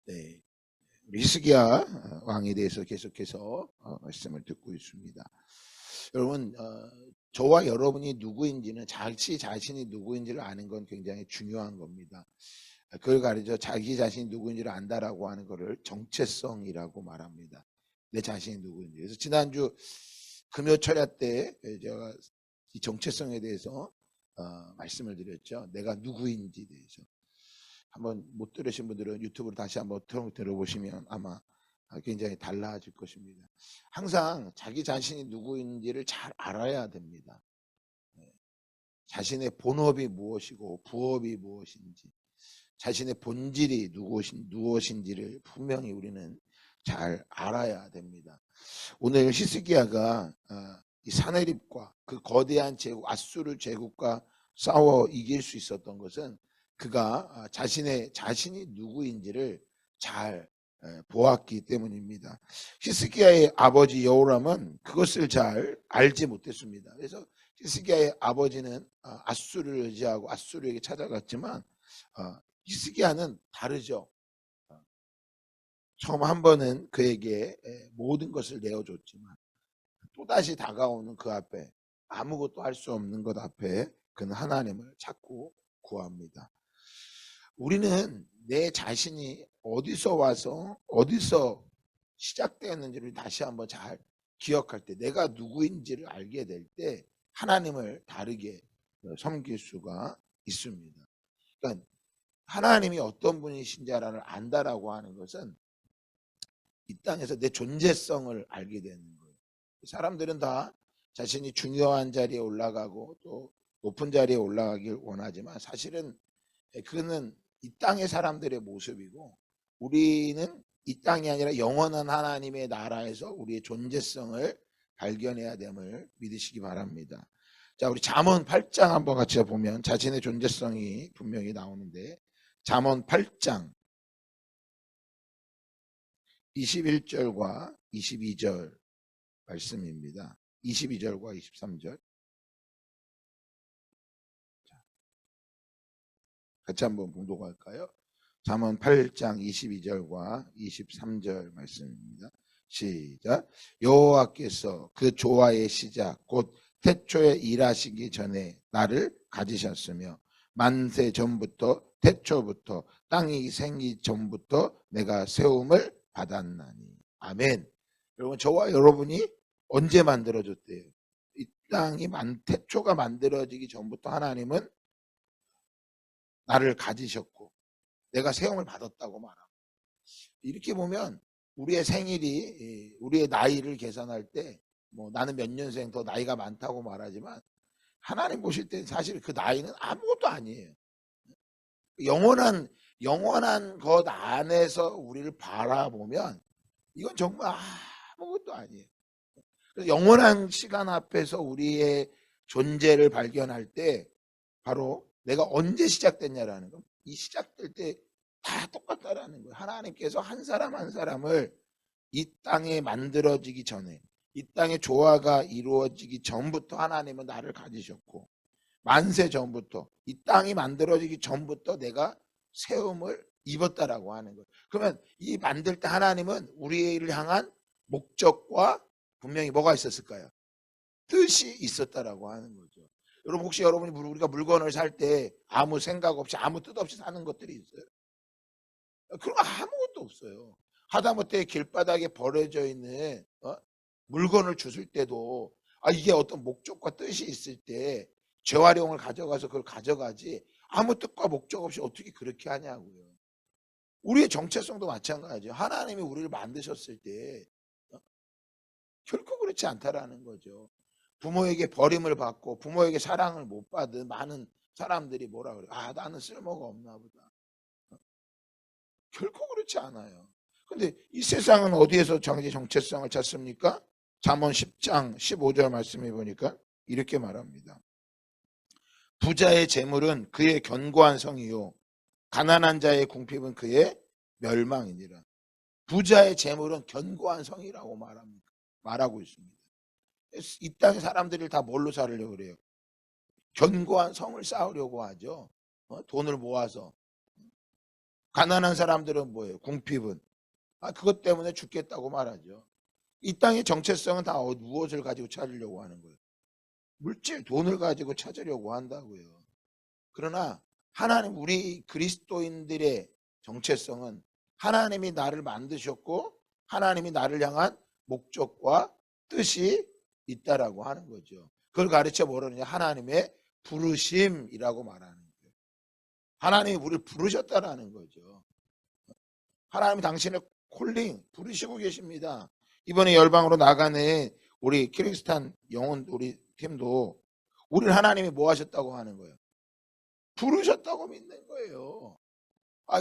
네, 우리 히스기야 왕에 대해서 계속해서 말씀을 듣고 있습니다. 여러분, 저와 여러분이 누구인지는 자신이 누구인지를 아는 건 굉장히 중요한 겁니다. 그걸 가르쳐 자기 자신이 누구인지를 안다라고 하는 것을 정체성이라고 말합니다. 내 자신이 누구인지. 그래서 지난주 금요 철야 때 제가 이 정체성에 대해서 말씀을 드렸죠. 내가 누구인지에 대해서. 한번 못 들으신 분들은 유튜브로 다시 한번 들어보시면 아마 굉장히 달라질 것입니다. 항상 자기 자신이 누구인지를 잘 알아야 됩니다. 자신의 본업이 무엇이고 부업이 무엇인지, 자신의 본질이 무엇인지를 분명히 우리는 잘 알아야 됩니다. 오늘 히스기야가 이 사내립과 그 거대한 제국 아수르 제국과 싸워 이길 수 있었던 것은 그가 자신이 누구인지를 잘 보았기 때문입니다. 히스기야의 아버지 여호람은 그것을 잘 알지 못했습니다. 그래서 히스기야의 아버지는 아수르를 의지하고 아수르에게 찾아갔지만 히스기야는 다르죠. 처음 한 번은 그에게 모든 것을 내어줬지만 또다시 다가오는 그 앞에 아무것도 할 수 없는 것 앞에 그는 하나님을 찾고 구합니다. 우리는 내 자신이 어디서 와서 어디서 시작되었는지를 다시 한번 잘 기억할 때, 내가 누구인지를 알게 될 때 하나님을 다르게 섬길 수가 있습니다. 그러니까 하나님이 어떤 분이신지를 안다라고 하는 것은 이 땅에서 내 존재성을 알게 되는 거예요. 사람들은 다 자신이 중요한 자리에 올라가고 또 높은 자리에 올라가길 원하지만 사실은 그는 이 땅의 사람들의 모습이고, 우리는 이 땅이 아니라 영원한 하나님의 나라에서 우리의 존재성을 발견해야 됨을 믿으시기 바랍니다. 자, 우리 잠언 8장 한번 같이 보면 자신의 존재성이 분명히 나오는데, 잠언 8장 21절과 22절 말씀입니다. 22절과 23절 같이 한번 봉독할까요? 잠언 8장 22절과 23절 말씀입니다. 시작. 여호와께서 그 조화의 시작 곧 태초에 일하시기 전에 나를 가지셨으며 만세 전부터 태초부터 땅이 생기 전부터 내가 세움을 받았나니. 아멘. 여러분, 저와 여러분이 언제 만들어졌대요? 이 땅이 태초가 만들어지기 전부터 하나님은 나를 가지셨고 내가 세움을 받았다고 말합니다. 이렇게 보면 우리의 생일이, 우리의 나이를 계산할 때 뭐 나는 몇 년생 더 나이가 많다고 말하지만 하나님 보실 때 사실 그 나이는 아무것도 아니에요. 영원한 것 안에서 우리를 바라보면 이건 정말 아무것도 아니에요. 그래서 영원한 시간 앞에서 우리의 존재를 발견할 때 바로 내가 언제 시작됐냐라는 거, 이 시작될 때 다 똑같다라는 거예요. 하나님께서 한 사람 한 사람을 이 땅에 만들어지기 전에, 이 땅의 조화가 이루어지기 전부터 하나님은 나를 가지셨고, 만세 전부터, 이 땅이 만들어지기 전부터 내가 세움을 입었다라고 하는 거예요. 그러면 이 만들 때 하나님은 우리를 향한 목적과 분명히 뭐가 있었을까요? 뜻이 있었다라고 하는 거죠. 여러분, 혹시 우리가 물건을 살 때 아무 생각 없이 아무 뜻 없이 사는 것들이 있어요? 그런 거 아무것도 없어요. 하다못해 길바닥에 버려져 있는 물건을 주실 때도 이게 어떤 목적과 뜻이 있을 때 재활용을 가져가서 그걸 가져가지, 아무 뜻과 목적 없이 어떻게 그렇게 하냐고요. 우리의 정체성도 마찬가지예요. 하나님이 우리를 만드셨을 때 결코 그렇지 않다라는 거죠. 부모에게 버림을 받고 부모에게 사랑을 못 받은 많은 사람들이 뭐라 그래요? 나는 쓸모가 없나 보다. 결코 그렇지 않아요. 근데 이 세상은 어디에서 자기 정체성을 찾습니까? 잠언 10장 15절 말씀해 보니까 이렇게 말합니다. 부자의 재물은 그의 견고한 성이요 가난한 자의 궁핍은 그의 멸망이니라. 부자의 재물은 견고한 성이라고 말하고 있습니다. 이 땅의 사람들이 다 뭘로 살으려고 그래요? 견고한 성을 쌓으려고 하죠. 돈을 모아서. 가난한 사람들은 뭐예요? 궁핍은. 그것 때문에 죽겠다고 말하죠. 이 땅의 정체성은 다 무엇을 가지고 찾으려고 하는 거예요? 물질, 돈을 가지고 찾으려고 한다고요. 그러나 하나님, 우리 그리스도인들의 정체성은 하나님이 나를 만드셨고 하나님이 나를 향한 목적과 뜻이 있다라고 하는 거죠. 그걸 가르쳐 뭐라느냐? 하나님의 부르심이라고 말하는 거예요. 하나님이 우리를 부르셨다라는 거죠. 하나님이 당신을 콜링, 부르시고 계십니다. 이번에 열방으로 나가는 우리 키르기스탄 영혼 우리 팀도 우리를 하나님이 뭐 하셨다고 하는 거예요? 부르셨다고 믿는 거예요.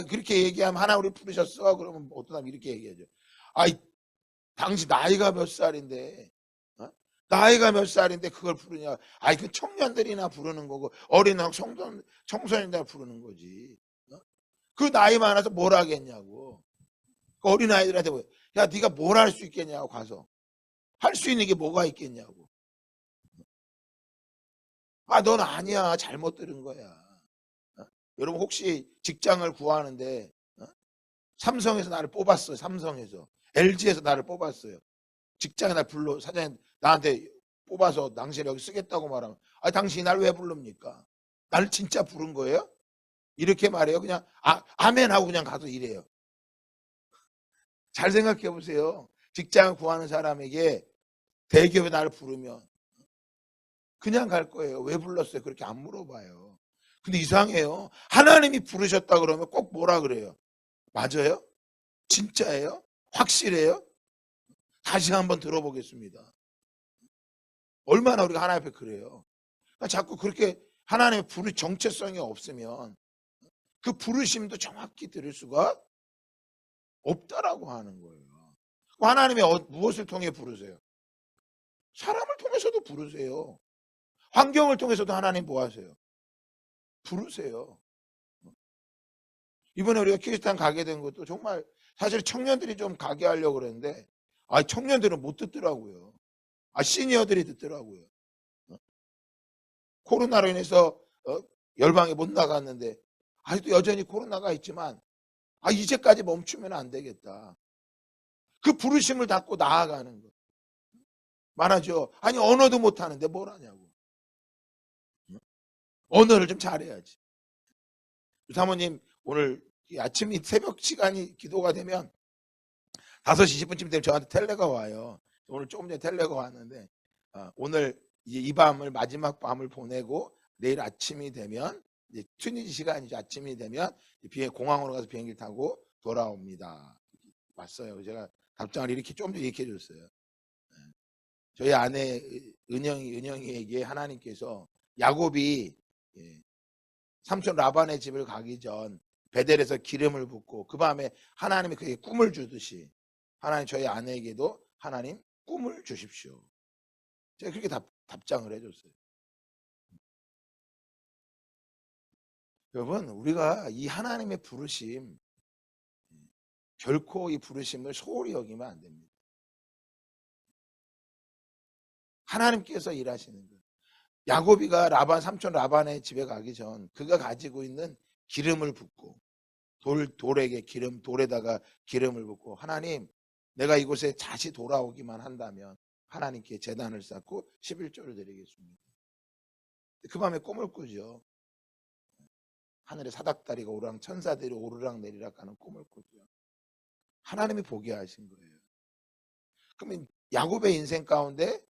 그렇게 얘기하면 하나 우리 부르셨어? 그러면 어떤 사람이 이렇게 얘기하죠. 당신 나이가 몇 살인데, 나이가 몇 살인데 그걸 부르냐? 그 청년들이나 부르는 거고 어린 청소년들 부르는 거지. 그 나이 많아서 뭘 하겠냐고. 그 어린 아이들한테 뭐, 야 네가 뭘 할 수 있겠냐고. 가서 할 수 있는 게 뭐가 있겠냐고. 넌 아니야, 잘못 들은 거야. 여러분 혹시 직장을 구하는데 삼성에서 나를 뽑았어요. 삼성에서, LG에서 나를 뽑았어요. 직장에 날 불러, 사장님 나한테 뽑아서 당신 여기 쓰겠다고 말하면 당신이 날 왜 부릅니까? 나를 진짜 부른 거예요? 이렇게 말해요. 그냥 아멘 하고 그냥 가서 일해요. 잘 생각해 보세요. 직장을 구하는 사람에게 대기업에 나를 부르면 그냥 갈 거예요. 왜 불렀어요? 그렇게 안 물어봐요. 근데 이상해요. 하나님이 부르셨다 그러면 꼭 뭐라 그래요? 맞아요? 진짜예요? 확실해요? 다시 한번 들어보겠습니다. 얼마나 우리가 하나님 앞에 그래요. 자꾸 그렇게 하나님의 정체성이 없으면 그 부르심도 정확히 들을 수가 없다라고 하는 거예요. 하나님이 무엇을 통해 부르세요? 사람을 통해서도 부르세요. 환경을 통해서도 하나님 뭐 하세요? 부르세요. 이번에 우리가 키르기스탄 가게 된 것도 정말 사실 청년들이 좀 가게 하려고 그랬는데 청년들은 못 듣더라고요. 시니어들이 듣더라고요. 코로나로 인해서 열방에 못 나갔는데 아직도 여전히 코로나가 있지만 이제까지 멈추면 안 되겠다. 그 부르심을 닫고 나아가는 거. 말하죠. 언어도 못하는데 뭘 하냐고. 언어를 좀 잘해야지. 사모님 오늘 아침 새벽 시간이 기도가 되면 5시 20분쯤 되면 저한테 텔레가 와요. 오늘 조금 전에 텔레가 왔는데 오늘 이제 이 밤을 마지막 밤을 보내고 내일 아침이 되면 이제 튀니지 시간이죠. 아침이 되면 공항으로 가서 비행기를 타고 돌아옵니다. 왔어요. 제가 답장을 이렇게 좀 더 얘기해 줬어요. 저희 아내 은영이에게 하나님께서 야곱이 삼촌 라반의 집을 가기 전 베델에서 기름을 붓고 그 밤에 하나님이 그에게 꿈을 주듯이 하나님 저희 아내에게도 하나님 꿈을 주십시오. 제가 그렇게 답장을 해줬어요. 여러분 우리가 이 하나님의 부르심 결코 이 부르심을 소홀히 여기면 안 됩니다. 하나님께서 일하시는 거예요. 야곱이가 삼촌 라반의 집에 가기 전 그가 가지고 있는 기름을 붓고 돌에다가 기름을 붓고 하나님 내가 이곳에 다시 돌아오기만 한다면 하나님께 제단을 쌓고 11조를 드리겠습니다. 그 밤에 꿈을 꾸죠. 하늘에 사닥다리가 오르락 천사들이 오르락 내리락 하는 꿈을 꾸죠. 하나님이 보게 하신 거예요. 그러면 야곱의 인생 가운데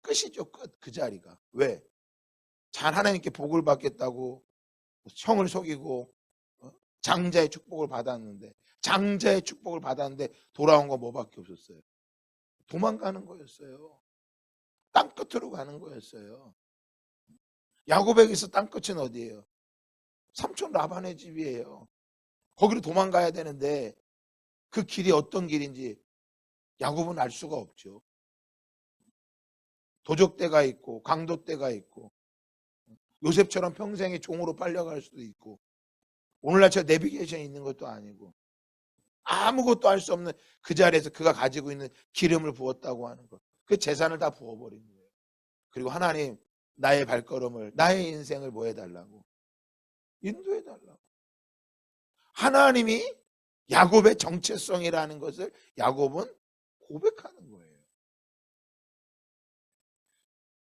끝이죠. 끝. 그 자리가. 왜? 잘 하나님께 복을 받겠다고 형을 속이고 장자의 축복을 받았는데 돌아온 건 뭐밖에 없었어요? 도망가는 거였어요. 땅끝으로 가는 거였어요. 야곱에게서 땅끝은 어디예요? 삼촌 라반의 집이에요. 거기로 도망가야 되는데 그 길이 어떤 길인지 야곱은 알 수가 없죠. 도적대가 있고 강도대가 있고 요셉처럼 평생의 종으로 빨려갈 수도 있고 오늘날 저 내비게이션이 있는 것도 아니고 아무것도 할 수 없는 그 자리에서 그가 가지고 있는 기름을 부었다고 하는 것. 그 재산을 다 부어버린 거예요. 그리고 하나님 나의 발걸음을 나의 인생을 뭐 해달라고? 인도해달라고. 하나님이 야곱의 정체성이라는 것을 야곱은 고백하는 거예요.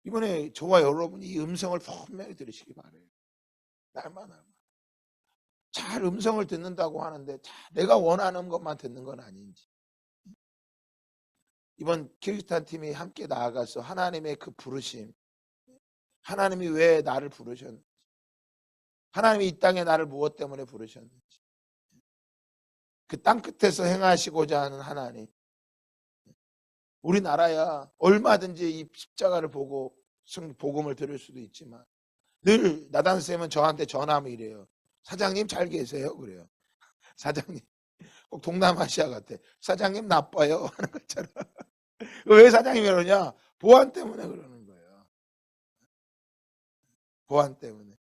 이번에 저와 여러분이 이 음성을 분명히 들으시기 바래요. 날마다 잘 음성을 듣는다고 하는데 내가 원하는 것만 듣는 건 아닌지, 이번 키르기스탄 팀이 함께 나아가서 하나님의 그 부르심, 하나님이 왜 나를 부르셨는지, 하나님이 이 땅에 나를 무엇 때문에 부르셨는지, 그 땅 끝에서 행하시고자 하는 하나님, 우리나라야 얼마든지 이 십자가를 보고 복음을 들을 수도 있지만 늘 나단쌤은 저한테 전화하면 이래요. 사장님 잘 계세요? 그래요. 사장님 꼭 동남아시아 같아. 사장님 나빠요 하는 것처럼. 왜 사장님이 그러냐? 보안 때문에 그러는 거예요. 보안 때문에.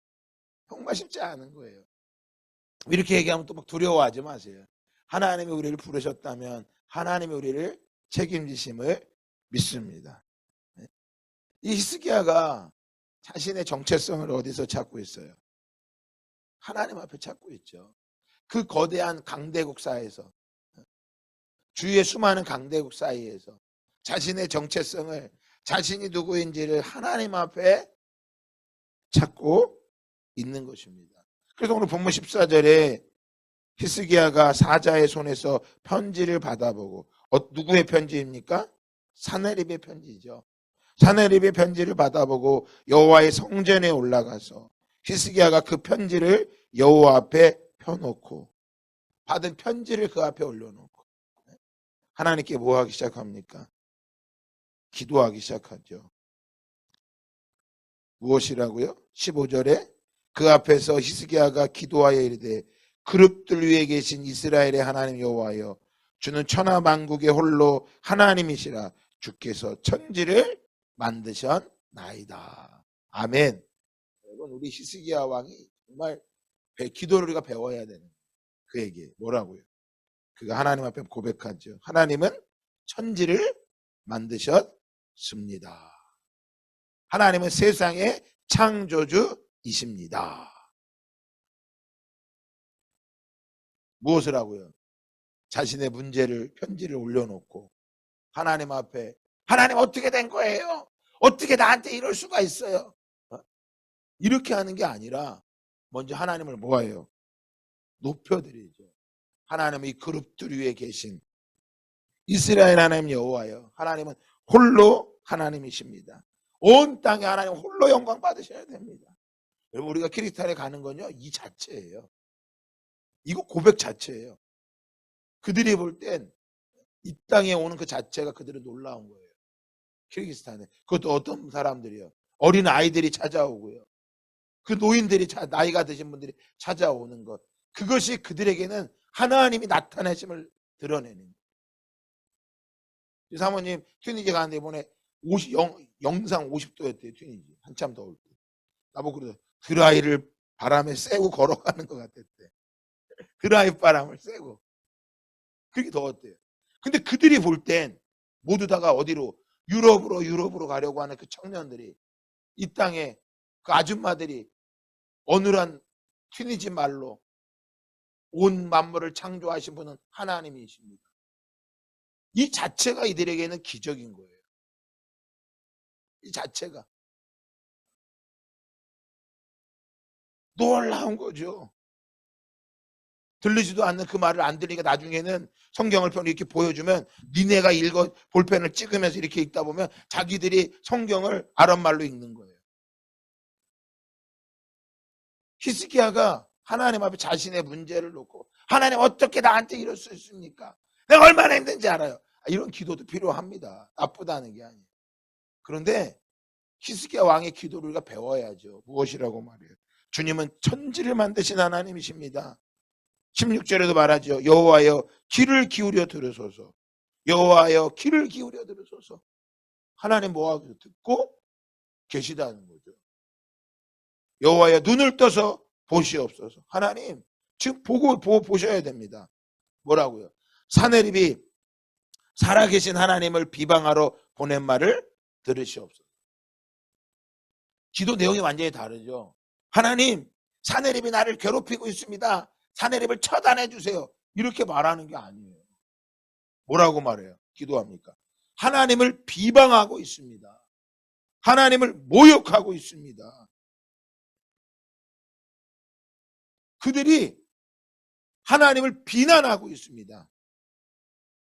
정말 쉽지 않은 거예요. 이렇게 얘기하면 또 막 두려워하지 마세요. 하나님이 우리를 부르셨다면 하나님이 우리를 책임지심을 믿습니다. 이 히스기야가 자신의 정체성을 어디서 찾고 있어요? 하나님 앞에 찾고 있죠. 그 거대한 강대국 사이에서, 주위의 수많은 강대국 사이에서 자신의 정체성을, 자신이 누구인지를 하나님 앞에 찾고 있는 것입니다. 그래서 오늘 본문 14절에 히스기야가 사자의 손에서 편지를 받아보고, 누구의 편지입니까? 사네립의 편지죠. 사네립의 편지를 받아보고 여호와의 성전에 올라가서 히스기야가 그 편지를 여호와 앞에 펴놓고, 받은 편지를 그 앞에 올려놓고 하나님께 뭐 하기 시작합니까? 기도하기 시작하죠. 무엇이라고요? 15절에 그 앞에서 히스기야가 기도하여 이르되 그룹들 위에 계신 이스라엘의 하나님 여호와여, 주는 천하 만국의 홀로 하나님이시라. 주께서 천지를 만드셨나이다. 아멘. 여러분, 우리 히스기야 왕이 정말 기도를 우리가 배워야 되는 그 얘기 뭐라고요? 그가 하나님 앞에 고백하죠. 하나님은 천지를 만드셨습니다. 하나님은 세상의 창조주이십니다. 무엇을 하고요? 자신의 문제를, 편지를 올려놓고 하나님 앞에, 하나님 어떻게 된 거예요? 어떻게 나한테 이럴 수가 있어요? 이렇게 하는 게 아니라 먼저 하나님을 뭐예요? 높여드리죠. 하나님이 그룹들 위에 계신 이스라엘 하나님 여호와여, 하나님은 홀로 하나님이십니다. 온 땅에 하나님 홀로 영광 받으셔야 됩니다. 여러분, 우리가 키리스탄에 가는 건요, 이 자체예요. 이거 고백 자체예요. 그들이 볼 땐 이 땅에 오는 그 자체가 그들은 놀라운 거예요. 키르기스탄에. 그것도 어떤 사람들이요? 어린 아이들이 찾아오고요. 그 노인들이, 나이가 드신 분들이 찾아오는 것. 그것이 그들에게는 하나님이 나타내심을 드러내는 거예요. 사모님 튀니지 가는데 이번에 영상 50도였대요. 튀니지. 한참 더울 때. 나보고 그러더라고요. 드라이를 바람에 쐬고 걸어가는 것 같았대. 드라이 바람을 쐬고. 그렇게 더웠대요. 근데 그들이 볼 땐 모두 다가 어디로? 유럽으로 가려고 하는 그 청년들이, 이 땅에 그 아줌마들이 어느한 튀니지 말로 온 만물을 창조하신 분은 하나님이십니다. 이 자체가 이들에게는 기적인 거예요. 이 자체가 놀라운 거죠. 들리지도 않는 그 말을 안 들리니까 나중에는 성경을 이렇게 보여주면, 니네가 읽어 볼펜을 찍으면서 이렇게 읽다 보면 자기들이 성경을 아랍말로 읽는 거예요. 히스기야가 하나님 앞에 자신의 문제를 놓고, 하나님 어떻게 나한테 이럴 수 있습니까? 내가 얼마나 힘든지 알아요. 이런 기도도 필요합니다. 나쁘다는 게 아니에요. 그런데 히스기야 왕의 기도를 우리가 배워야죠. 무엇이라고 말해요? 주님은 천지를 만드신 하나님이십니다. 16절에도 말하죠. 여호와여 귀를 기울여 들으소서. 여호와여 귀를 기울여 들으소서. 하나님 뭐하고 듣고 계시다는 거죠. 여호와여 눈을 떠서 보시옵소서. 하나님 지금 보셔야 됩니다. 뭐라고요? 사네립이 살아계신 하나님을 비방하러 보낸 말을 들으시옵소서. 기도 내용이 완전히 다르죠. 하나님, 사네립이 나를 괴롭히고 있습니다. 사내립을 처단해 주세요. 이렇게 말하는 게 아니에요. 뭐라고 말해요? 기도합니까? 하나님을 비방하고 있습니다. 하나님을 모욕하고 있습니다. 그들이 하나님을 비난하고 있습니다.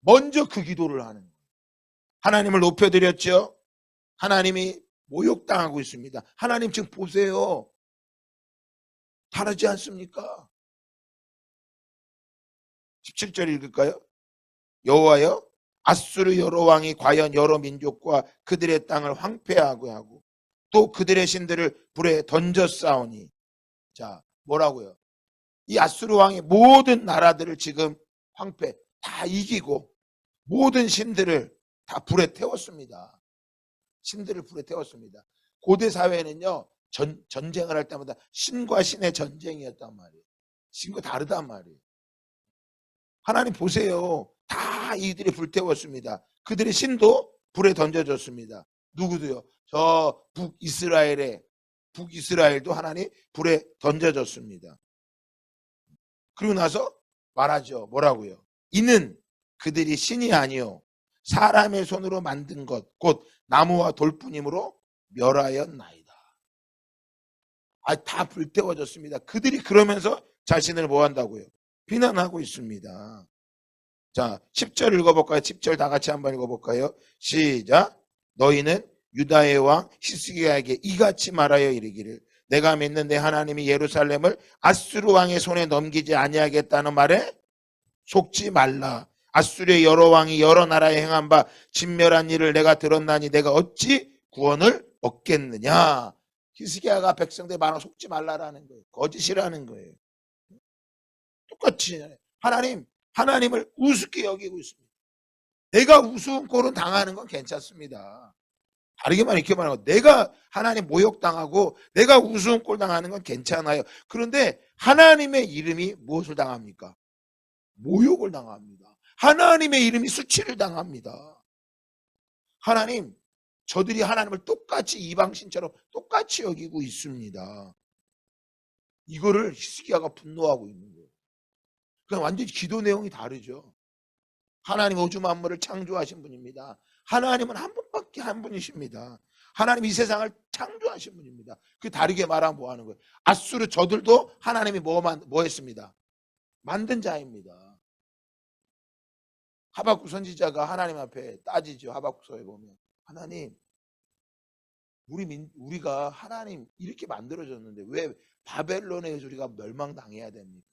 먼저 그 기도를 하는 거예요. 하나님을 높여드렸죠. 하나님이 모욕당하고 있습니다. 하나님 지금 보세요. 다르지 않습니까? 17절 읽을까요? 여호와여, 아수르 여러 왕이 과연 여러 민족과 그들의 땅을 황폐하게 하고 또 그들의 신들을 불에 던졌사오니. 자, 뭐라고요? 이 아수르 왕이 모든 나라들을 지금 황폐 다 이기고 모든 신들을 다 불에 태웠습니다. 신들을 불에 태웠습니다. 고대 사회는요, 전쟁을 할 때마다 신과 신의 전쟁이었단 말이에요. 신과 다르단 말이에요. 하나님 보세요. 다 이들이 불태웠습니다. 그들의 신도 불에 던져졌습니다. 누구도요? 저 북이스라엘도 하나님 불에 던져졌습니다. 그리고 나서 말하죠. 뭐라고요? 이는 그들이 신이 아니요 사람의 손으로 만든 것 곧 나무와 돌뿐이므로 멸하였나이다. 다 불태워졌습니다. 그들이 그러면서 자신을 뭐 한다고요? 비난하고 있습니다. 자, 10절 읽어볼까요? 10절 다 같이 한번 읽어볼까요? 시작. 너희는 유다의 왕 히스기야에게 이같이 말하여 이르기를 내가 믿는 내 하나님이 예루살렘을 아수르 왕의 손에 넘기지 아니하겠다는 말에 속지 말라. 아수르의 여러 왕이 여러 나라에 행한 바 진멸한 일을 내가 들었나니 내가 어찌 구원을 얻겠느냐. 히스기야가 백성들 말아 속지 말라라는 거예요. 거짓이라는 거예요. 똑같이 하나님을 우습게 여기고 있습니다. 내가 우스운 꼴은 당하는 건 괜찮습니다. 다르게만 이렇게 말하고 내가 하나님 모욕당하고 내가 우스운 꼴 당하는 건 괜찮아요. 그런데 하나님의 이름이 무엇을 당합니까? 모욕을 당합니다. 하나님의 이름이 수치를 당합니다. 하나님, 저들이 하나님을 똑같이 이방신처럼 똑같이 여기고 있습니다. 이거를 히스기야가 분노하고 있는 거예요. 그냥 완전히 기도 내용이 다르죠. 하나님 우주 만물을 창조하신 분입니다. 하나님은 한 분밖에 한 분이십니다. 하나님 이 세상을 창조하신 분입니다. 그 다르게 말하면 뭐 하는 거예요? 아수르 저들도 하나님이 뭐 했습니다? 만든 자입니다. 하박국 선지자가 하나님 앞에 따지죠. 하박국서에 보면 하나님, 우리가 하나님 이렇게 만들어졌는데 왜 바벨론에 의해서 우리가 멸망당해야 됩니까?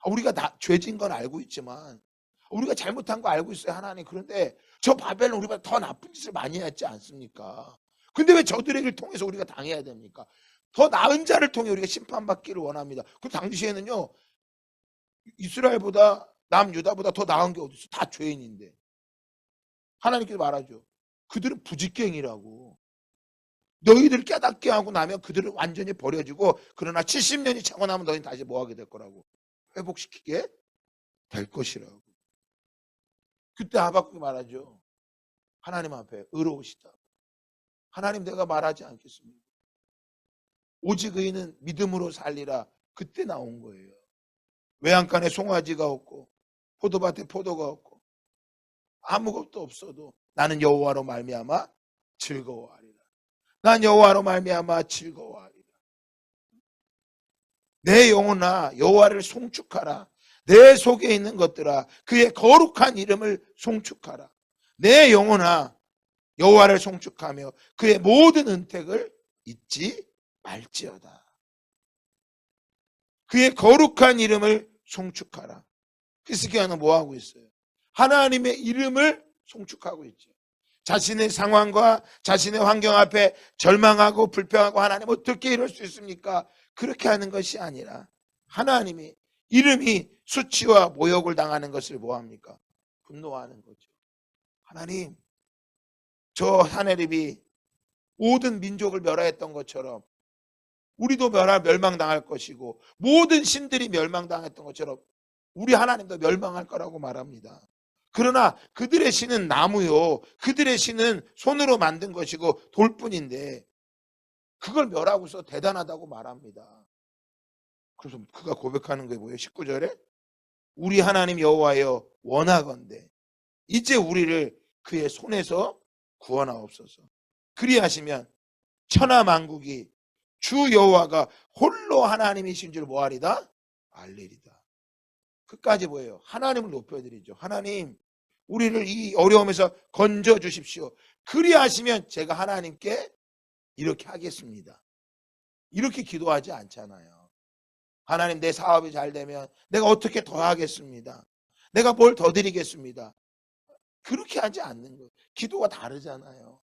우리가 죄진 건 알고 있지만 우리가 잘못한 거 알고 있어요, 하나님. 그런데 저 바벨론 우리보다 더 나쁜 짓을 많이 했지 않습니까? 근데 왜 저들에게 통해서 우리가 당해야 됩니까? 더 나은 자를 통해 우리가 심판받기를 원합니다. 그 당시에는요, 이스라엘보다 남유다보다 더 나은 게 어디 있어? 다 죄인인데. 하나님께서 말하죠. 그들은 부직갱이라고. 너희들 깨닫게 하고 나면 그들은 완전히 버려지고 그러나 70년이 차고 나면 너희는 다시 뭐 하게 될 거라고? 회복시키게 될 것이라고. 그때 하박국이 말하죠. 하나님 앞에 의로우시다. 하나님 내가 말하지 않겠습니다. 오직 의인은 믿음으로 살리라. 그때 나온 거예요. 외양간에 송아지가 없고 포도밭에 포도가 없고 아무것도 없어도 나는 여호와로 말미암아 즐거워하리라. 난 여호와로 말미암아 즐거워하리라. 내 영혼아 여호와를 송축하라. 내 속에 있는 것들아 그의 거룩한 이름을 송축하라. 내 영혼아 여호와를 송축하며 그의 모든 은택을 잊지 말지어다. 그의 거룩한 이름을 송축하라. 히스기야는 뭐 하고 있어요? 하나님의 이름을 송축하고 있죠. 자신의 상황과 자신의 환경 앞에 절망하고 불평하고 하나님 어떻게 이럴 수 있습니까? 그렇게 하는 것이 아니라 하나님이 이름이 수치와 모욕을 당하는 것을 뭐 합니까? 분노하는 거죠. 하나님, 저 사내립이 모든 민족을 멸하였던 것처럼 우리도 멸망당할 것이고 모든 신들이 멸망당했던 것처럼 우리 하나님도 멸망할 거라고 말합니다. 그러나 그들의 신은 나무요 그들의 신은 손으로 만든 것이고 돌뿐인데 그걸 멸하고서 대단하다고 말합니다. 그래서 그가 고백하는 게 뭐예요? 19절에 우리 하나님 여호와여 원하건대 이제 우리를 그의 손에서 구원하옵소서. 그리하시면 천하 만국이 주 여호와가 홀로 하나님이신 줄 뭐하리다? 알리리다. 끝까지 뭐예요? 하나님을 높여드리죠. 하나님 우리를 이 어려움에서 건져 주십시오. 그리하시면 제가 하나님께 이렇게 하겠습니다. 이렇게 기도하지 않잖아요. 하나님 내 사업이 잘 되면 내가 어떻게 더 하겠습니다. 내가 뭘 더 드리겠습니다. 그렇게 하지 않는 거예요. 기도가 다르잖아요.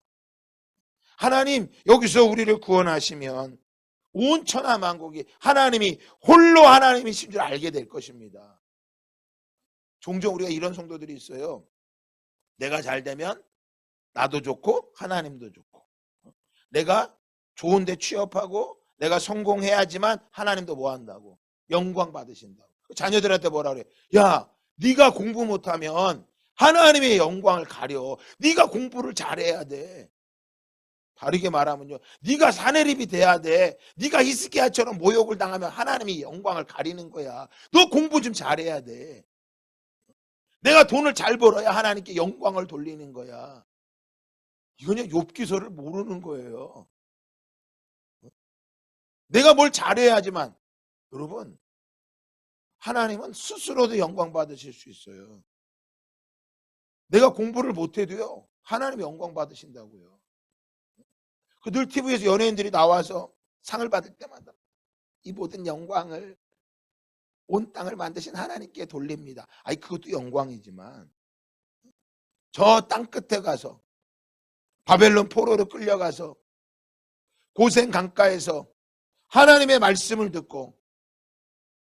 하나님 여기서 우리를 구원하시면 온 천하 만국이 하나님이 홀로 하나님이신 줄 알게 될 것입니다. 종종 우리가 이런 성도들이 있어요. 내가 잘 되면 나도 좋고 하나님도 좋고, 내가 좋은 데 취업하고 내가 성공해야지만 하나님도 뭐 한다고? 영광 받으신다고. 자녀들한테 뭐라 그래? 야, 네가 공부 못하면 하나님의 영광을 가려. 네가 공부를 잘해야 돼. 다르게 말하면요, 네가 사내립이 돼야 돼. 네가 히스기야처럼 모욕을 당하면 하나님이 영광을 가리는 거야. 너 공부 좀 잘해야 돼. 내가 돈을 잘 벌어야 하나님께 영광을 돌리는 거야. 이거는 욥기서를 모르는 거예요. 내가 뭘 잘해야지만. 여러분, 하나님은 스스로도 영광 받으실 수 있어요. 내가 공부를 못해도요, 하나님이 영광 받으신다고요. 늘 TV에서 연예인들이 나와서 상을 받을 때마다 이 모든 영광을 온 땅을 만드신 하나님께 돌립니다. 아니 그것도 영광이지만 저 땅 끝에 가서 바벨론 포로로 끌려가서 고센 강가에서 하나님의 말씀을 듣고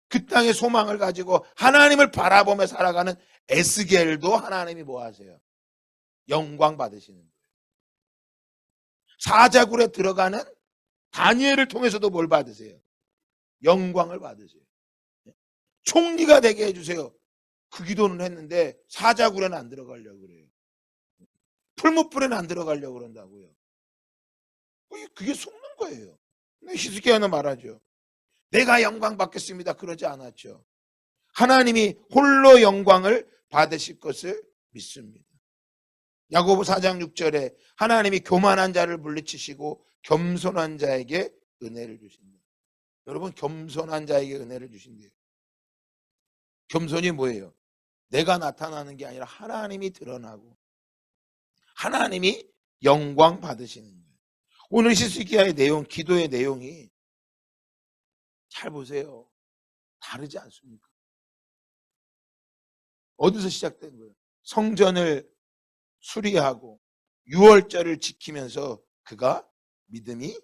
그 땅의 소망을 가지고 하나님을 바라보며 살아가는 에스겔도 하나님이 뭐 하세요? 영광 받으시는 거예요. 사자굴에 들어가는 다니엘을 통해서도 뭘 받으세요? 영광을 받으세요. 총리가 되게 해주세요. 그 기도는 했는데 사자굴에는 안 들어가려고 그래요. 풀무불에는 안 들어가려고 그런다고요. 그게 속는 거예요. 히스기야는 말하죠. 내가 영광 받겠습니다. 그러지 않았죠. 하나님이 홀로 영광을 받으실 것을 믿습니다. 야고보 4장 6절에 하나님이 교만한 자를 물리치시고 겸손한 자에게 은혜를 주신다. 여러분, 겸손한 자에게 은혜를 주신대요. 겸손이 뭐예요? 내가 나타나는 게 아니라 하나님이 드러나고 하나님이 영광 받으시는 거예요. 오늘 히스기야의 내용, 기도의 내용이 잘 보세요. 다르지 않습니까? 어디서 시작된 거예요? 성전을 수리하고 유월절을 지키면서 그가 믿음이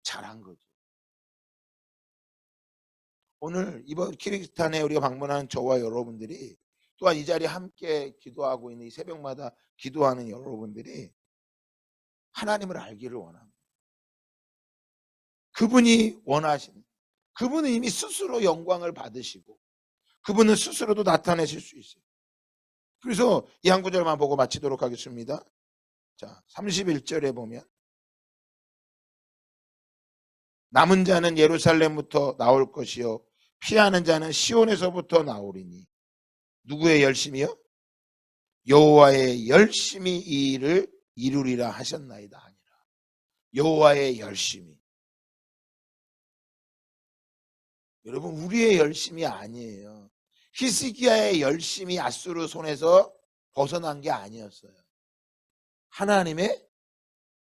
자란 거죠. 오늘 이번 키르기스탄에 우리가 방문한 저와 여러분들이, 또한 이 자리에 함께 기도하고 있는 이 새벽마다 기도하는 여러분들이 하나님을 알기를 원합니다. 그분이 원하시는, 그분은 이미 스스로 영광을 받으시고 그분은 스스로도 나타내실 수 있어요. 그래서 이 한 구절만 보고 마치도록 하겠습니다. 자, 31절에 보면 남은 자는 예루살렘부터 나올 것이요 피하는 자는 시온에서부터 나오리니. 누구의 열심이요? 여호와의 열심히 이 일을 이루리라 하셨나이다 하니라. 여호와의 열심이. 여러분, 우리의 열심이 아니에요. 히스기야의 열심이 아수르 손에서 벗어난 게 아니었어요. 하나님의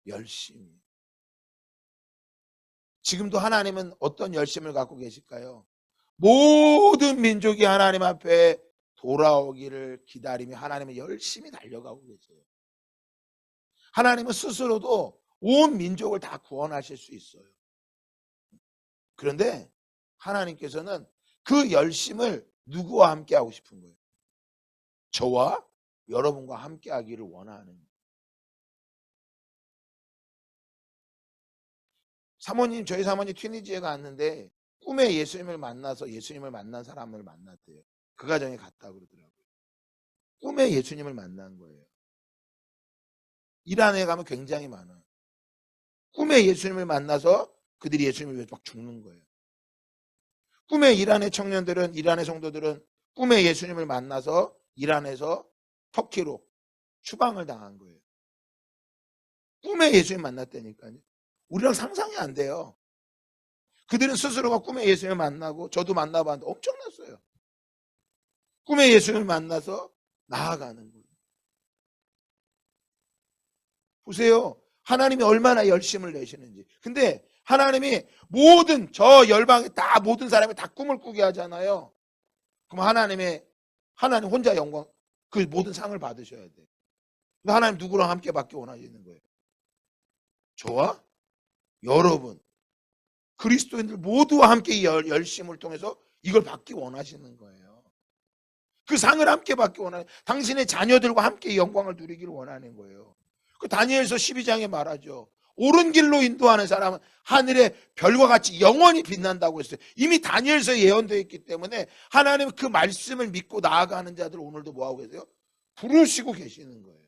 열심이. 지금도 하나님은 어떤 열심을 갖고 계실까요? 모든 민족이 하나님 앞에 돌아오기를 기다리며 하나님은 열심히 달려가고 계세요. 하나님은 스스로도 온 민족을 다 구원하실 수 있어요. 그런데 하나님께서는 그 열심을 누구와 함께 하고 싶은 거예요? 저와 여러분과 함께 하기를 원하는 거예요. 사모님, 저희 사모님 튀니지에 갔는데 꿈에 예수님을 만나서 예수님을 만난 사람을 만났대요. 그 가정에 갔다 그러더라고요. 꿈에 예수님을 만난 거예요. 이란에 가면 굉장히 많아요. 꿈에 예수님을 만나서 그들이 예수님을 위해서 막 죽는 거예요. 꿈의 이란의 청년들은, 이란의 성도들은 꿈의 예수님을 만나서 이란에서 터키로 추방을 당한 거예요. 꿈의 예수님 만났다니까요. 우리랑 상상이 안 돼요. 그들은 스스로가 꿈의 예수님을 만나고, 저도 만나봤는데 엄청났어요. 꿈의 예수님을 만나서 나아가는 거예요. 보세요. 하나님이 얼마나 열심을 내시는지. 근데 하나님이 모든 저 열방에 다 모든 사람이 다 꿈을 꾸게 하잖아요. 그럼 하나님 혼자 영광, 그 모든 상을 받으셔야 돼요. 하나님 누구랑 함께 받기 원하시는 거예요? 저와 여러분, 그리스도인들 모두와 함께 열심을 통해서 이걸 받기 원하시는 거예요. 그 상을 함께 받기 원하는, 당신의 자녀들과 함께 영광을 누리기를 원하는 거예요. 그 다니엘서 12장에 말하죠. 옳은 길로 인도하는 사람은 하늘의 별과 같이 영원히 빛난다고 했어요. 이미 다니엘서에 예언되어 있기 때문에 하나님 그 말씀을 믿고 나아가는 자들 오늘도 뭐하고 계세요? 부르시고 계시는 거예요.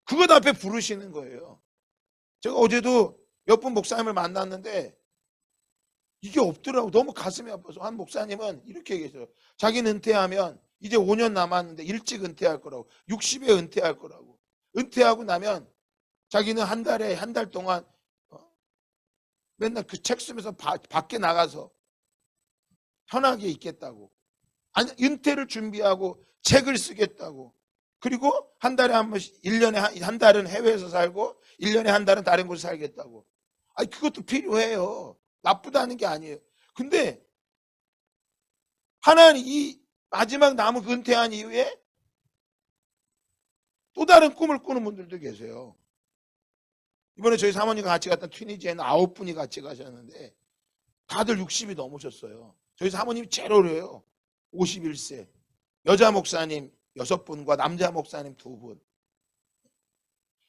그것 앞에 부르시는 거예요. 제가 어제도 몇 분 목사님을 만났는데 이게 없더라고. 너무 가슴이 아파서. 한 목사님은 이렇게 얘기했어요. 자기는 은퇴하면 이제 5년 남았는데 일찍 은퇴할 거라고. 60에 은퇴할 거라고. 은퇴하고 나면 자기는 한 달 동안 맨날 그 책 쓰면서 밖에 나가서 편하게 있겠다고. 아니, 은퇴를 준비하고 책을 쓰겠다고. 그리고 한 달에 한 번씩, 1년에 한 달은 해외에서 살고 1년에 한 달은 다른 곳에 살겠다고. 아니, 그것도 필요해요. 나쁘다는 게 아니에요. 근데 하나님 이 마지막 남은 은퇴한 이후에 또 다른 꿈을 꾸는 분들도 계세요. 이번에 저희 사모님과 같이 갔던 튀니지에는 9분이 같이 가셨는데 다들 60이 넘으셨어요. 저희 사모님이 제일 어려요. 51세. 여자 목사님 6분과 남자 목사님 2분.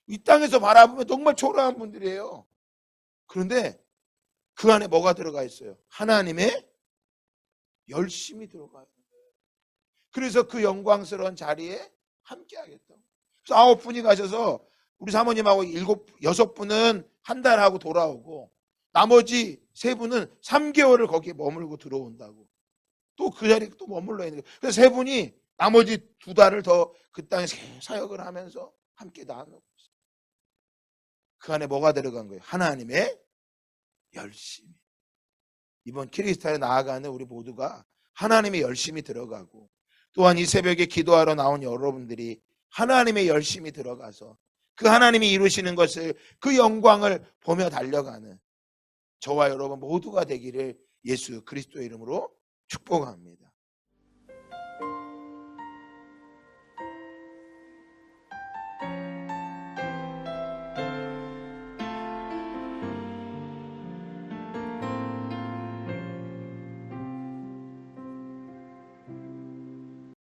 이 땅에서 바라보면 정말 초라한 분들이에요. 그런데 그 안에 뭐가 들어가 있어요? 하나님의 열심이 들어가 있는 거예요. 그래서 그 영광스러운 자리에 함께 하겠다고. 그래서 9분이 가셔서 우리 사모님하고 6분은 한 달 하고 돌아오고 나머지 3분은 3개월을 거기에 머물고 들어온다고. 또 그 자리에 또 머물러 있는 거예요. 그래서 3분이 나머지 2달을 더 그 땅에 사역을 하면서 함께 나누고 있어요. 그 안에 뭐가 들어간 거예요? 하나님의 열심히. 이번 키리스타에 나아가는 우리 모두가 하나님의 열심이 들어가고, 또한 이 새벽에 기도하러 나온 여러분들이 하나님의 열심이 들어가서 그 하나님이 이루시는 것을, 그 영광을 보며 달려가는 저와 여러분 모두가 되기를 예수 그리스도의 이름으로 축복합니다.